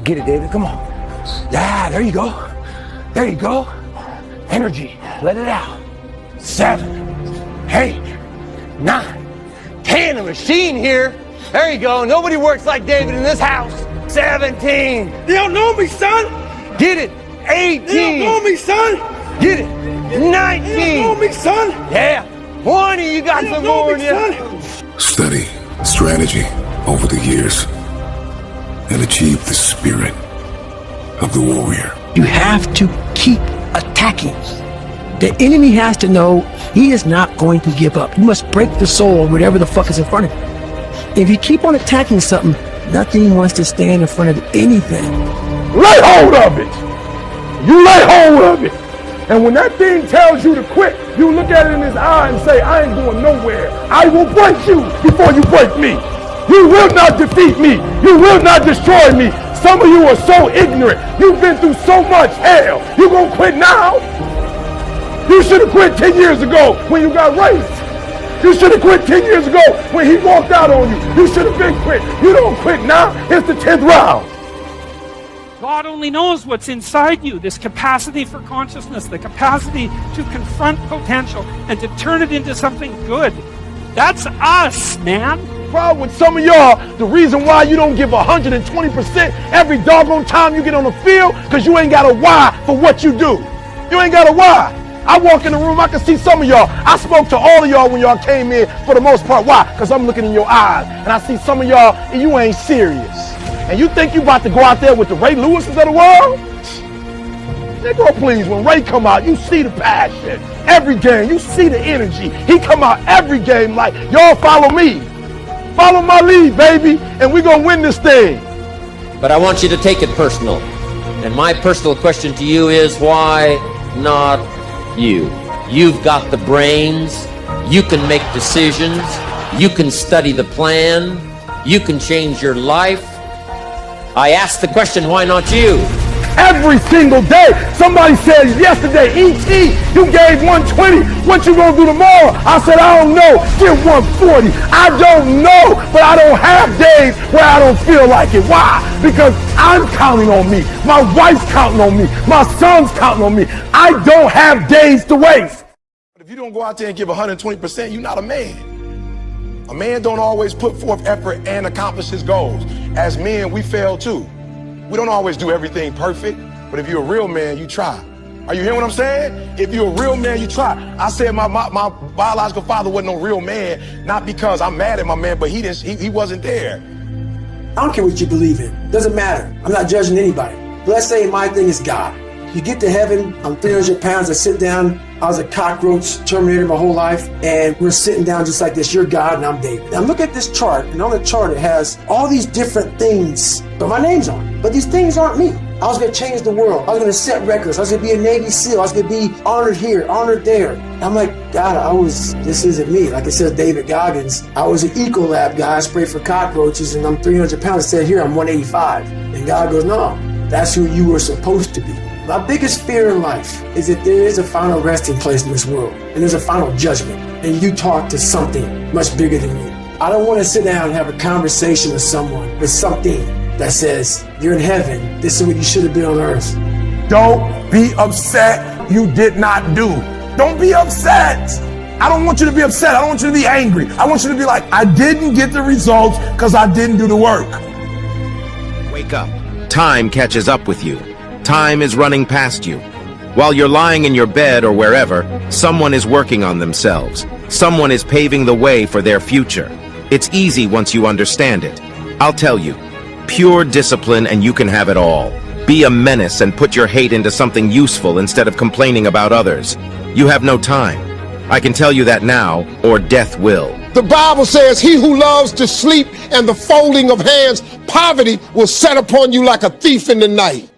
Get it, David, come on. Yeah, there you go. There you go. Energy, let it out. 7, 8, 9, 10, a machine here. There you go, nobody works like David in this house. 17. They don't know me, son. Get it, 18. They don't know me, son. Get it, 19. They don't know me, son. Yeah, 20, you got some more in you. Study strategy over the years and achieve the spirit of the warrior. You have to keep attacking. The enemy has to know he is not going to give up. You must break the soul of whatever the fuck is in front of you. If you keep on attacking something, nothing wants to stand in front of anything. Lay hold of it. You lay hold of it. And when that thing tells you to quit, you look at it in his eye and say, I ain't going nowhere. I will break you before you break me. You will not defeat me. You will not destroy me. Some of you are so ignorant. You've been through so much hell. You gonna quit now? You should have quit 10 years ago when you got raped. You should have quit 10 years ago when he walked out on you. You should have been quit. You don't quit now. It's the 10th round. God only knows what's inside you, this capacity for consciousness, the capacity to confront potential and to turn it into something good. That's us, man. Problem with some of y'all, the reason why you don't give 120% every doggone time you get on the field, because you ain't got a why for what you do. You ain't got a why. I walk in the room, I can see some of y'all. I spoke to all of y'all when y'all came in for the most part. Why? Because I'm looking in your eyes and I see some of y'all and you ain't serious. And you think you about to go out there with the Ray Lewises of the world? Nigga, please, when Ray come out, you see the passion. Every game, you see the energy. He come out every game like, y'all follow me. Follow my lead, baby, and we gonna win this thing. But I want you to take it personal. And my personal question to you is, why not you? You've got the brains. You can make decisions. You can study the plan. You can change your life. I asked the question, why not you? Every single day. Somebody said yesterday, E.T., you gave 120. What you gonna do tomorrow? I said, I don't know. Give 140. I don't know, but I don't have days where I don't feel like it. Why? Because I'm counting on me. My wife's counting on me. My son's counting on me. I don't have days to waste. But if you don't go out there and give 120%, you're not a man. A man don't always put forth effort and accomplish his goals. As men, we fail too. We don't always do everything perfect, but if you're a real man, you try. Are you hearing what I'm saying? If you're a real man, you try. I said my biological father wasn't no real man, not because I'm mad at my man, but he wasn't there. I don't care what you believe in. Doesn't matter. I'm not judging anybody. But let's say my thing is God. You get to heaven, I'm 300 pounds, I sit down, I was a cockroach, Terminator my whole life, and we're sitting down just like this. You're God and I'm David. Now look at this chart, and on the chart it has all these different things, but my name's on it. But these things aren't me. I was gonna change the world. I was gonna set records. I was gonna be a Navy SEAL. I was gonna be honored here, honored there. And I'm like, God, this isn't me. Like it says David Goggins, I was an Ecolab guy, I sprayed for cockroaches, and I'm 300 pounds. It said here, I'm 185. And God goes, no, that's who you were supposed to be. My biggest fear in life is that there is a final resting place in this world, and there's a final judgment, and you talk to something much bigger than you. I don't want to sit down and have a conversation with someone with something that says, you're in heaven, this is what you should have been on earth. Don't be upset you did not do. Don't be upset. I don't want you to be upset. I don't want you to be angry. I want you to be like, I didn't get the results because I didn't do the work. Wake up. Time catches up with you. Time is running past you. While you're lying in your bed or wherever, someone is working on themselves. Someone is paving the way for their future. It's easy once you understand it. I'll tell you, pure discipline and you can have it all. Be a menace and put your hate into something useful instead of complaining about others. You have no time. I can tell you that now, or death will. The Bible says, he who loves to sleep and the folding of hands, poverty will set upon you like a thief in the night.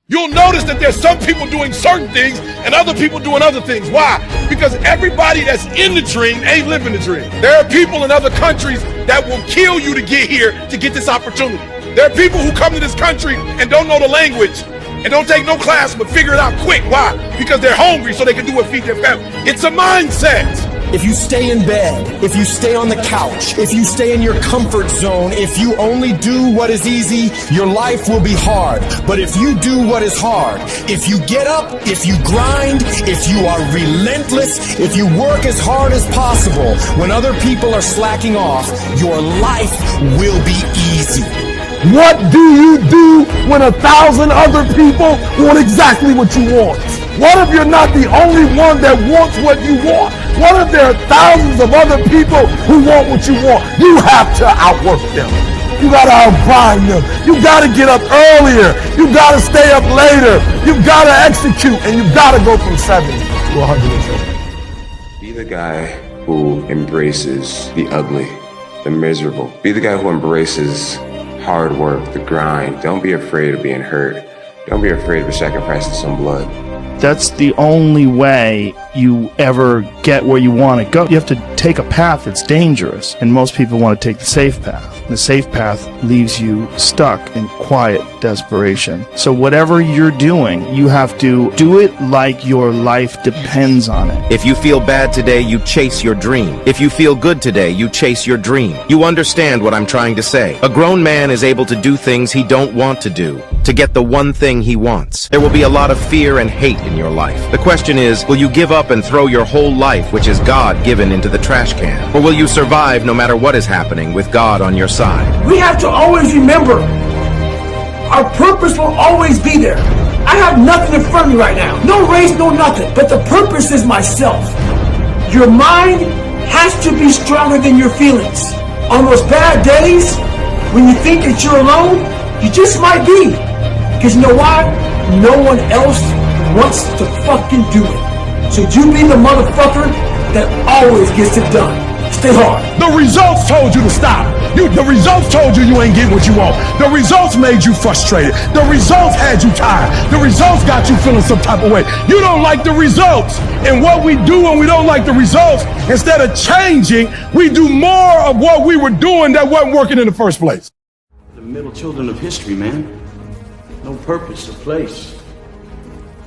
You'll notice that there's some people doing certain things and other people doing other things. Why? Because everybody that's in the dream ain't living the dream. There are people in other countries that will kill you to get here to get this opportunity. There are people who come to this country and don't know the language and don't take no class but figure it out quick. Why? Because they're hungry so they can do it, feed their family. It's a mindset. if you stay in bed, if you stay on the couch, if you stay in your comfort zone, if you only do what is easy, your life will be hard. But if you do what is hard, if you get up, if you grind, if you are relentless, if you work as hard as possible, when other people are slacking off, your life will be easy. What do you do when 1,000 other people want exactly what you want? What if you're not the only one that wants what you want? What if there are thousands of other people who want what you want? You have to outwork them. You gotta outgrind them. You gotta get up earlier. You gotta stay up later. You gotta execute, and you gotta go from 70 to 120. Be the guy who embraces the ugly, the miserable. Be the guy who embraces hard work, the grind. Don't be afraid of being hurt. Don't be afraid of sacrificing some blood. That's the only way you ever get where you want to go. You have to take a path that's dangerous, and most people want to take the safe path. The safe path leaves you stuck in quiet desperation. So whatever you're doing, you have to do it like your life depends on it. If you feel bad today, you chase your dream. If you feel good today, you chase your dream. You understand what I'm trying to say. A grown man is able to do things he don't want to do, to get the one thing he wants. There will be a lot of fear and hate in your life. The question is, will you give up and throw your whole life, which is God-given, into the trash can? Or will you survive no matter what is happening with God on your side? We have to always remember our purpose will always be there. I have nothing in front of me right now. No race, no nothing. But the purpose is myself. Your mind has to be stronger than your feelings. On those bad days, when you think that you're alone, you just might be. Because you know why? No one else wants to fucking do it. So you be the motherfucker that always gets it done. Stay hard. The results told you to stop. The results told you ain't getting what you want. The results made you frustrated. The results had you tired. The results got you feeling some type of way. You don't like the results. And what we do when we don't like the results, instead of changing, we do more of what we were doing that wasn't working in the first place. The middle children of history, man. No purpose or place.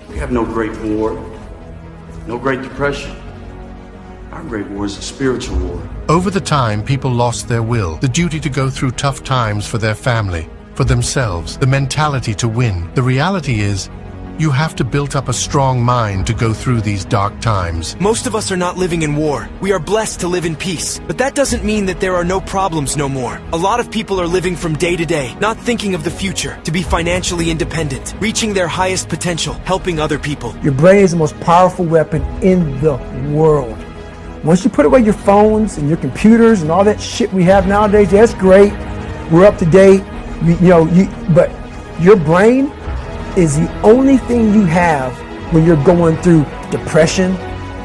We have no Great War, no Great Depression. Our Great War is a spiritual war. Over the time, people lost their will, the duty to go through tough times for their family, for themselves, the mentality to win. The reality is, you have to build up a strong mind to go through these dark times. Most of us are not living in war. We are blessed to live in peace. But that doesn't mean that there are no problems no more. A lot of people are living from day to day, not thinking of the future, to be financially independent, reaching their highest potential, helping other people. Your brain is the most powerful weapon in the world. Once you put away your phones and your computers and all that shit we have nowadays, that's great. We're up to date. But your brain is the only thing you have when you're going through depression,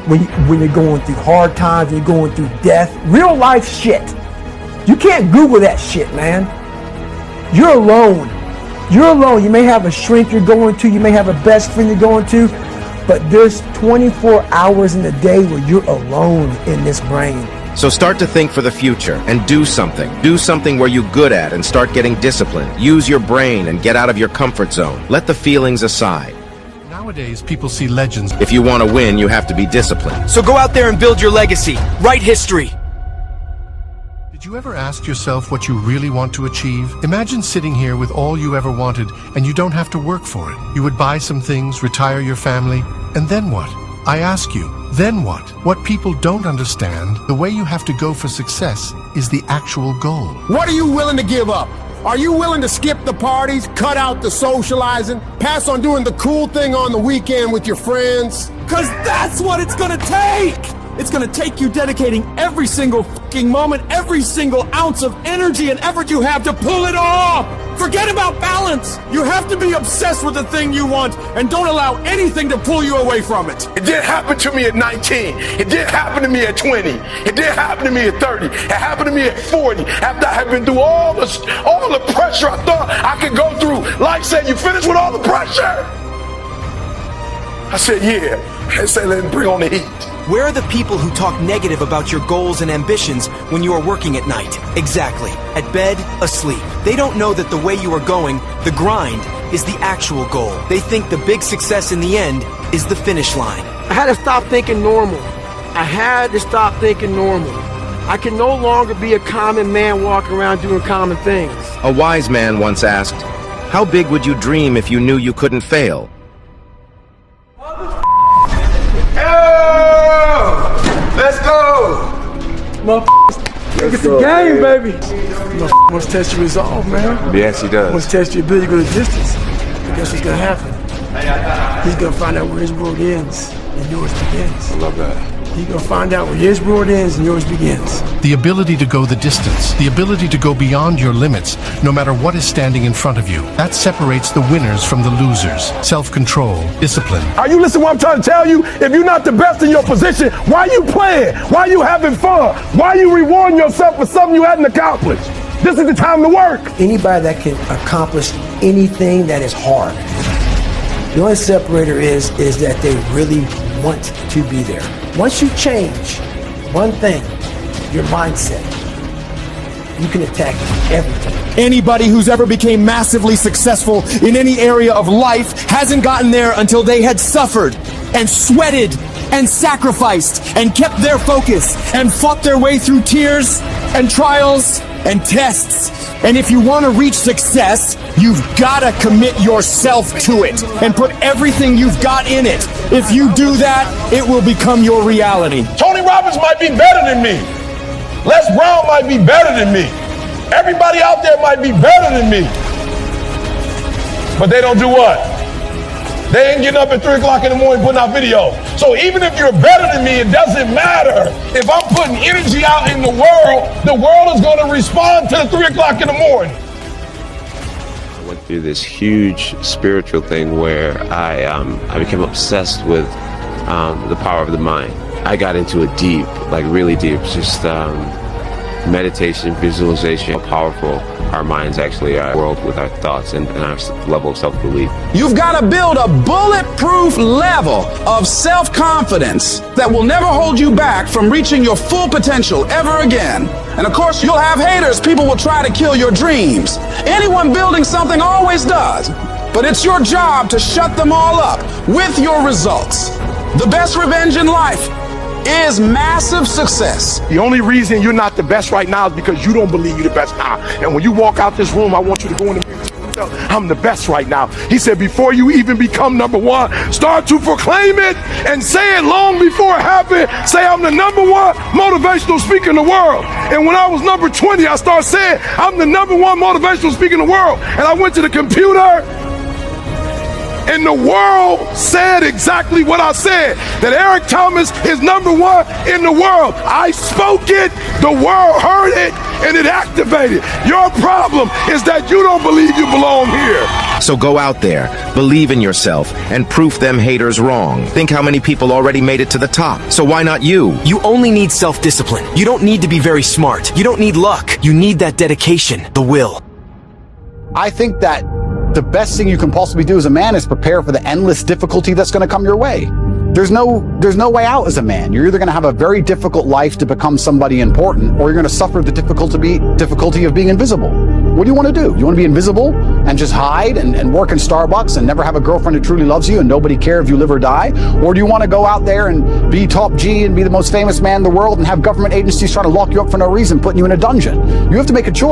when you're going through hard times, when you're going through death, real life shit. You can't Google that shit, man. You're alone. You're alone. You may have a shrink you're going to, you may have a best friend you're going to, but there's 24 hours in a day where you're alone in this brain. So start to think for the future and do something. Do something where you're good at and start getting disciplined. Use your brain and get out of your comfort zone. Let the feelings aside. Nowadays, people see legends. If you want to win, you have to be disciplined. So go out there and build your legacy. Write history. Did you ever ask yourself what you really want to achieve? Imagine sitting here with all you ever wanted and you don't have to work for it. You would buy some things, retire your family, and then what? I ask you, then what? What people don't understand, the way you have to go for success is the actual goal. What are you willing to give up? Are you willing to skip the parties, cut out the socializing, pass on doing the cool thing on the weekend with your friends? 'Cause that's what it's gonna take! It's gonna take you dedicating every single fucking moment, every single ounce of energy and effort you have to pull it off! Forget about balance! You have to be obsessed with the thing you want and don't allow anything to pull you away from it. It didn't happen to me at 19. It didn't happen to me at 20. It didn't happen to me at 30. It happened to me at 40. After I had been through all the pressure I thought I could go through. Life said, you finished with all the pressure? I said, yeah. I said, let's bring on the heat. Where are the people who talk negative about your goals and ambitions when you are working at night? Exactly. At bed, asleep. They don't know that the way you are going, the grind, is the actual goal. They think the big success in the end is the finish line. I had to stop thinking normal. I had to stop thinking normal. I can no longer be a common man walking around doing common things. A wise man once asked, "How big would you dream if you knew you couldn't fail?" Let's go! Motherfuckers, get the game, baby. Motherfucker wants to test your resolve, man. Yes, he does. Wants to test your ability to go the distance. But guess what's gonna happen? He's gonna find out where his world ends and yours begins. I love that. He's gonna find out where his world ends and yours begins. The ability to go the distance, the ability to go beyond your limits, no matter what is standing in front of you. That separates the winners from the losers. Self-control, discipline. Are you listening to what I'm trying to tell you? If you're not the best in your position, why are you playing? Why are you having fun? Why are you rewarding yourself for something you hadn't accomplished? This is the time to work. Anybody that can accomplish anything that is hard, the only separator is that they really want to be there. Once you change one thing, your mindset, you can attack everything. Anybody who's ever became massively successful in any area of life hasn't gotten there until they had suffered and sweated and sacrificed and kept their focus and fought their way through tears and trials and tests. And if you want to reach success, you've got to commit yourself to it and put everything you've got in it. If you do that, it will become your reality. Tony Robbins might be better than me. Les Brown might be better than me. Everybody out there might be better than me. But they don't do what? They ain't getting up at 3 o'clock in the morning putting out video. So even if you're better than me, it doesn't matter. If I'm putting energy out in the world is going to respond to 3 o'clock in the morning. I went through this huge spiritual thing where I became obsessed with the power of the mind. I got into it deep, like really deep, just meditation, visualization, how powerful our minds actually are, world with our thoughts and our level of self-belief. You've got to build a bulletproof level of self-confidence that will never hold you back from reaching your full potential ever again. And of course, you'll have haters. People will try to kill your dreams. Anyone building something always does. But it's your job to shut them all up with your results. The best revenge in life is massive success. The only reason you're not the best right now is because you don't believe you're the best now. And when you walk out this room, I want you to go in the mirror and tell yourself, I'm the best right now. He said, before you even become number one, start to proclaim it and say it long before it happened. Say, I'm the number one motivational speaker in the world. And when I was number 20, I started saying, I'm the number one motivational speaker in the world. And I went to the computer, and the world said exactly what I said, that Eric Thomas is number one in the world. I spoke it, the world heard it, and it activated. Your problem is that you don't believe you belong here. So go out there, believe in yourself, and prove them haters wrong. Think how many people already made it to the top. So why not you? You only need self-discipline. You don't need to be very smart. You don't need luck. You need that dedication, the will. I think that the best thing you can possibly do as a man is prepare for the endless difficulty that's going to come your way. There's no way out as a man. You're either going to have a very difficult life to become somebody important, or you're going to suffer the difficulty of being invisible. What do you want to do? You want to be invisible and just hide and work in Starbucks and never have a girlfriend who truly loves you and nobody care if you live or die? Or do you want to go out there and be top G and be the most famous man in the world and have government agencies trying to lock you up for no reason, putting you in a dungeon? You have to make a choice.